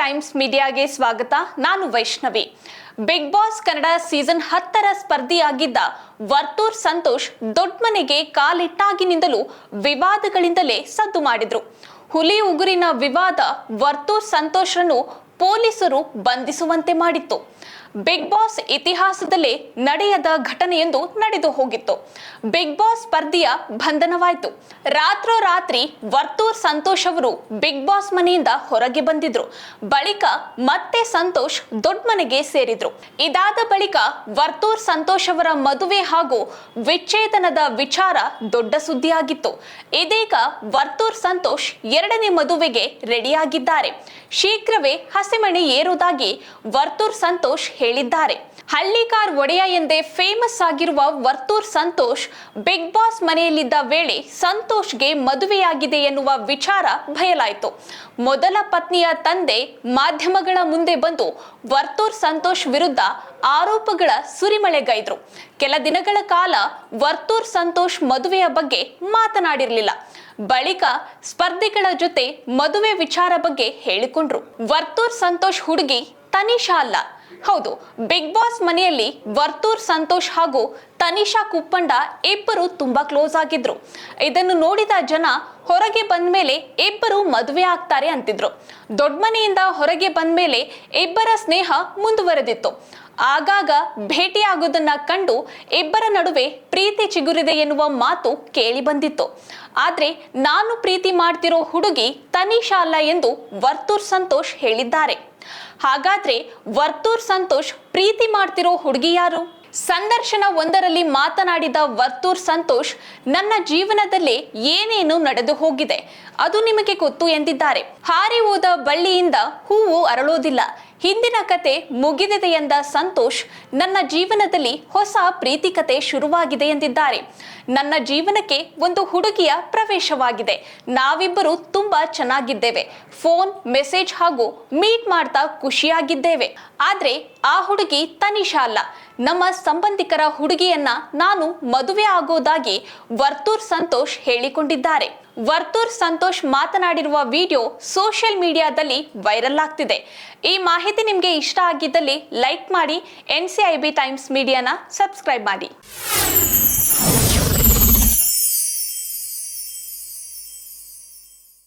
Times ಮೀಡಿಯಾಗೆ ಸ್ವಾಗತ. ನಾನು Vaishnavi. Bigg Boss Kannada season 10ರ ಸ್ಪರ್ಧಿಯಾಗಿದ್ದ ವರ್ತೂರ್ ಸಂತೋಷ್ ದೊಡ್ಡಮನೆಗೆ ಕಾಲಿಟ್ಟಾಗಿನಿಂದಲೂ ವಿವಾದಗಳಿಂದಲೇ ಸದ್ದು ಮಾಡಿದ್ರು. ಹುಲಿ ಉಗುರಿನ ವಿವಾದ ವರ್ತೂರ್ ಸಂತೋಷ್ರನ್ನು ಪೊಲೀಸರು ಬಂಧಿಸುವಂತೆ ಮಾಡಿತ್ತು. ಬಿಗ್ ಬಾಸ್ ಇತಿಹಾಸದಲ್ಲೇ ನಡೆಯದ ಘಟನೆಯೊಂದು ನಡೆದು ಹೋಗಿತ್ತು. ಬಿಗ್ ಬಾಸ್ ಸ್ಪರ್ಧಿಯ ಬಂಧನವಾಯಿತು. ರಾತ್ರೋರಾತ್ರಿ ವರ್ತೂರ್ ಸಂತೋಷ್ ಅವರು ಬಿಗ್ ಬಾಸ್ ಮನೆಯಿಂದ ಹೊರಗೆ ಬಂದಿದ್ರು. ಬಳಿಕ ಮತ್ತೆ ಸಂತೋಷ್ ದೊಡ್ಡ ಮನೆಗೆ ಸೇರಿದ್ರು. ಇದಾದ ಬಳಿಕ ವರ್ತೂರ್ ಸಂತೋಷ್ ಅವರ ಮದುವೆ ಹಾಗೂ ವಿಚ್ಛೇದನದ ವಿಚಾರ ದೊಡ್ಡ ಸುದ್ದಿಯಾಗಿತ್ತು. ಇದೀಗ ವರ್ತೂರ್ ಸಂತೋಷ್ ಎರಡನೇ ಮದುವೆಗೆ ರೆಡಿಯಾಗಿದ್ದಾರೆ. ಶೀಘ್ರವೇ ಹಸೆಮಣೆ ಏರುವುದಾಗಿ ವರ್ತೂರ್ ಸಂತೋಷ್ ಹೇಳಿದ್ದಾರೆ. ಹಳ್ಳಿಕಾರ್ ಒಡೆಯ ಎಂದೇ ಫೇಮಸ್ ಆಗಿರುವ ವರ್ತೂರ್ ಸಂತೋಷ್ ಬಿಗ್ ಬಾಸ್ ಮನೆಯಲ್ಲಿದ್ದ ವೇಳೆ ಸಂತೋಷ್ಗೆ ಮದುವೆಯಾಗಿದೆ ಎನ್ನುವ ವಿಚಾರ ಬಯಲಾಯಿತು. ಮೊದಲ ಪತ್ನಿಯ ತಂದೆ ಮಾಧ್ಯಮಗಳ ಮುಂದೆ ಬಂದು ವರ್ತೂರ್ ಸಂತೋಷ್ ವಿರುದ್ಧ ಆರೋಪಗಳ ಸುರಿಮಳೆಗೈದ್ರು. ಕೆಲ ದಿನಗಳ ಕಾಲ ವರ್ತೂರ್ ಸಂತೋಷ್ ಮದುವೆಯ ಬಗ್ಗೆ ಮಾತನಾಡಿರಲಿಲ್ಲ. ಬಳಿಕ ಸ್ಪರ್ಧಿಗಳ ಜೊತೆ ಮದುವೆ ವಿಚಾರ ಬಗ್ಗೆ ಹೇಳಿಕೊಂಡ್ರು. ವರ್ತೂರ್ ಸಂತೋಷ್ ಹುಡುಗಿ ತನಿಷಾ ಅಲ್ಲ. ಹೌದು, ಬಿಗ್ ಬಾಸ್ ಮನೆಯಲ್ಲಿ ವರ್ತೂರ್ ಸಂತೋಷ್ ಹಾಗೂ ತನಿಷಾ ಕುಪ್ಪಂಡ ಇಬ್ಬರು ತುಂಬಾ ಕ್ಲೋಸ್ ಆಗಿದ್ರು. ಇದನ್ನು ನೋಡಿದ ಜನ ಹೊರಗೆ ಬಂದ ಮೇಲೆ ಇಬ್ಬರು ಮದುವೆ ಆಗ್ತಾರೆ ಅಂತಿದ್ರು. ದೊಡ್ಡ ಮನೆಯಿಂದ ಹೊರಗೆ ಬಂದ ಮೇಲೆ ಇಬ್ಬರ ಸ್ನೇಹ ಮುಂದುವರೆದಿತ್ತು. ಆಗಾಗ ಭೇಟಿಯಾಗೋದನ್ನ ಕಂಡು ಇಬ್ಬರ ನಡುವೆ ಪ್ರೀತಿ ಚಿಗುರಿದೆ ಎನ್ನುವ ಮಾತು ಕೇಳಿ ಬಂದಿತ್ತು. ಆದ್ರೆ ನಾನು ಪ್ರೀತಿ ಮಾಡ್ತಿರೋ ಹುಡುಗಿ ತನಿಷಾ ಅಲ್ಲ ಎಂದು ವರ್ತೂರ್ ಸಂತೋಷ್ ಹೇಳಿದ್ದಾರೆ. ಹಾಗಾದ್ರೆ ವರ್ತೂರ್ ಸಂತೋಷ್ ಪ್ರೀತಿ ಮಾಡ್ತಿರೋ ಹುಡುಗಿ ಯಾರು? ಸಂದರ್ಶನ ಒಂದರಲ್ಲಿ ಮಾತನಾಡಿದ ವರ್ತೂರ್ ಸಂತೋಷ್, ನನ್ನ ಜೀವನದಲ್ಲೇ ಏನೇನು ನಡೆದು ಹೋಗಿದೆ ಅದು ನಿಮಗೆ ಗೊತ್ತು ಎಂದಿದ್ದಾರೆ. ಹಾರಿ ಹೋದ ಬಳ್ಳಿಯಿಂದ ಹೂವು ಅರಳೋದಿಲ್ಲ. ಹಿಂದಿನ ಕತೆ ಮುಗಿದಿದೆ ಎಂದ ಸಂತೋಷ್, ನನ್ನ ಜೀವನದಲ್ಲಿ ಹೊಸ ಪ್ರೀತಿ ಕತೆ ಶುರುವಾಗಿದೆ ಎಂದಿದ್ದಾರೆ. ನನ್ನ ಜೀವನಕ್ಕೆ ಒಂದು ಹುಡುಗಿಯ ಪ್ರವೇಶವಾಗಿದೆ. ನಾವಿಬ್ಬರು ತುಂಬಾ ಚೆನ್ನಾಗಿದ್ದೇವೆ. ಫೋನ್, ಮೆಸೇಜ್ ಹಾಗೂ ಮೀಟ್ ಮಾಡ್ತಾ ಖುಷಿಯಾಗಿದ್ದೇವೆ. ಆದ್ರೆ ಆ ಹುಡುಗಿ ತನಿಷಾ ಅಲ್ಲ. ನಮ್ಮ ಸಂಬಂಧಿಕರ ಹುಡುಗಿಯನ್ನ ನಾನು ಮದುವೆ ಆಗೋದಾಗಿ ವರ್ತೂರ್ ಸಂತೋಷ್ ಹೇಳಿಕೊಂಡಿದ್ದಾರೆ. ವರ್ತೂರ್ ಸಂತೋಷ್ ಮಾತನಾಡಿರುವ ವಿಡಿಯೋ ಸೋಷಿಯಲ್ ಮೀಡಿಯಾದಲ್ಲಿ ವೈರಲ್ ಆಗ್ತಿದೆ. ಈ ಮಾಹಿತಿ ನಿಮಗೆ ಇಷ್ಟ ಆಗಿದ್ದಲ್ಲಿ ಲೈಕ್ ಮಾಡಿ, NCIB ಟೈಮ್ಸ್ ಮೀಡಿಯಾನ ಸಬ್ಸ್ಕ್ರೈಬ್ ಮಾಡಿ.